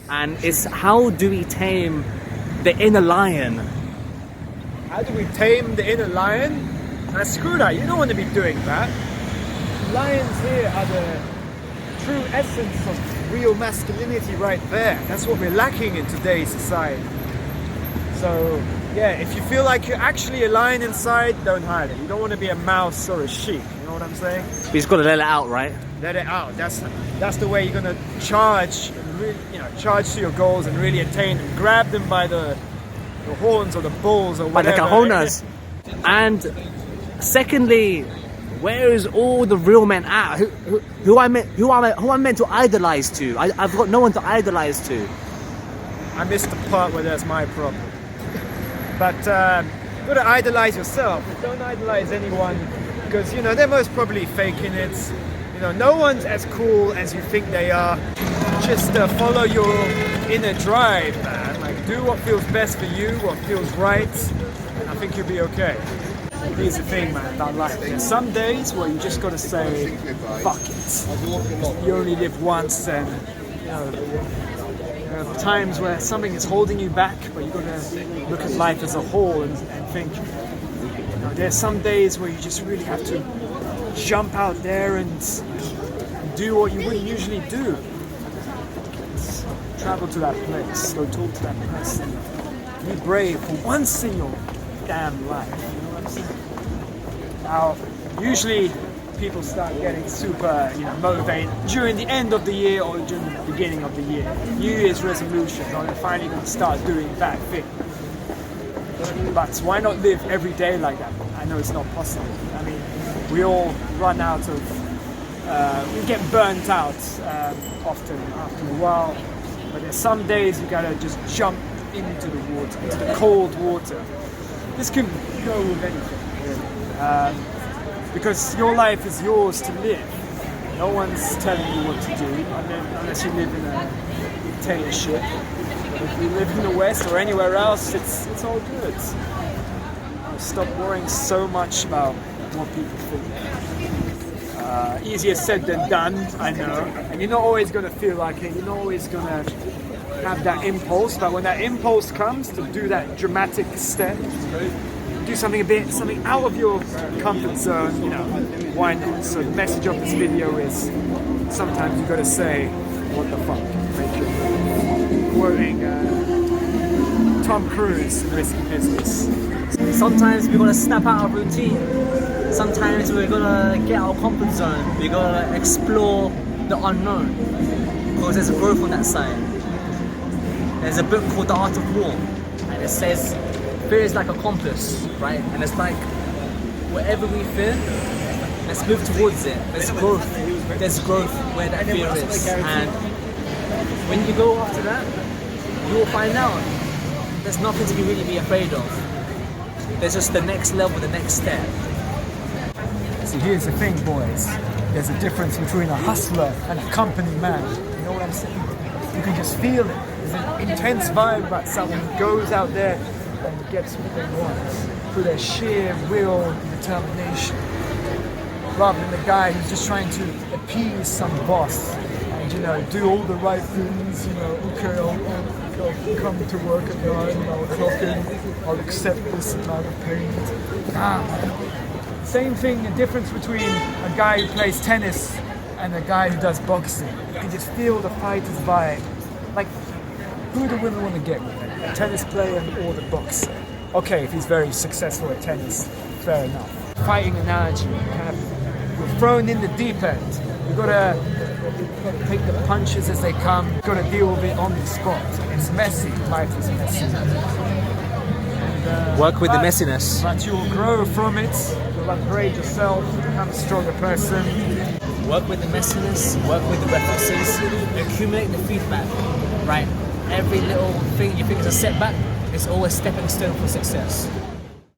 and it's how do we tame the inner lion? How do we tame the inner lion? Screw that, you don't want to be doing that. Lions here are the true essence of real masculinity right there. That's what we're lacking in today's society. So yeah, if you feel like you're actually a lion inside, don't hide it. You don't want to be a mouse or a sheep, you know what I'm saying? But you've got to let it out, right? Let it out. That's the way you're gonna charge, really, charge to your goals and really attain them. Grab them by the horns or the balls or whatever. By the cajonas. And secondly, where is all the real men at? Who am I meant to idolize to? I've got no one to idolize to. I missed the part where that's my problem. But you gotta idolize yourself. Don't idolize anyone because they're most probably faking it. No one's as cool as you think they are. Just follow your inner drive, man. Like, do what feels best for you, what feels right, and I think you'll be okay. Here's the thing, man, about life. There's some days where you just gotta say, fuck it. You only live once, and there are times where something is holding you back, but you gotta look at life as a whole and think, there's some days where you just really have to jump out there and do what you wouldn't usually do. Travel to that place, go talk to that person. Be brave for once in your damn life. You know what I'm saying? Now, usually people start getting super, motivated during the end of the year or during the beginning of the year. New Year's resolutions, or they're finally going to start doing that thing. But why not live every day like that? I know it's not possible. I mean, we all run out of, we get burnt out often after a while. But there's some days you gotta just jump into the water, into the cold water. This can go with anything, really. Because your life is yours to live. No one's telling you what to do, unless you live in a dictatorship. But if you live in the West or anywhere else, it's all good. Stop worrying so much about what people think. Easier said than done, I know. And you're not always going to feel like it. You're not always going to have that impulse. But when that impulse comes to do that dramatic step, do something out of your comfort zone, why not? So the message of this video is sometimes you got to say, what the fuck? Quoting Tom Cruise in Risky Business. Sometimes we're gonna step out of routine. Sometimes we're gonna get our comfort zone. We're gonna explore the unknown. Because there's a growth on that side. There's a book called The Art of War, and it says fear is like a compass, right? And it's like whatever we fear, let's move towards it. There's growth where that fear is. And when you go after that, you will find out there's nothing to really be afraid of. There's just the next level, the next step. See, here's the thing, boys. There's a difference between a hustler and a company man. You know what I'm saying? You can just feel it. There's an intense vibe about someone who goes out there and gets what they want through their sheer will and determination, rather than the guy who's just trying to appease some boss and do all the right things. Okay, I'll come to work at 9 and I'll clock in. I'll accept this amount of payment. Same thing. The difference between a guy who plays tennis and a guy who does boxing. You can just feel the fighter's vibe. Like, who do women want to get with? A tennis player or the boxer? Okay, if he's very successful at tennis, fair enough. Fighting analogy, you're thrown in the deep end. You've got to take the punches as they come. You've got to deal with it on the spot. It's messy. Life is messy. And, work with the messiness. But you'll grow from it. You'll upgrade yourself. Become a stronger person. Work with the messiness. Work with the references. Accumulate the feedback. Right. Every little thing you think is a setback, it's always stepping stone for success.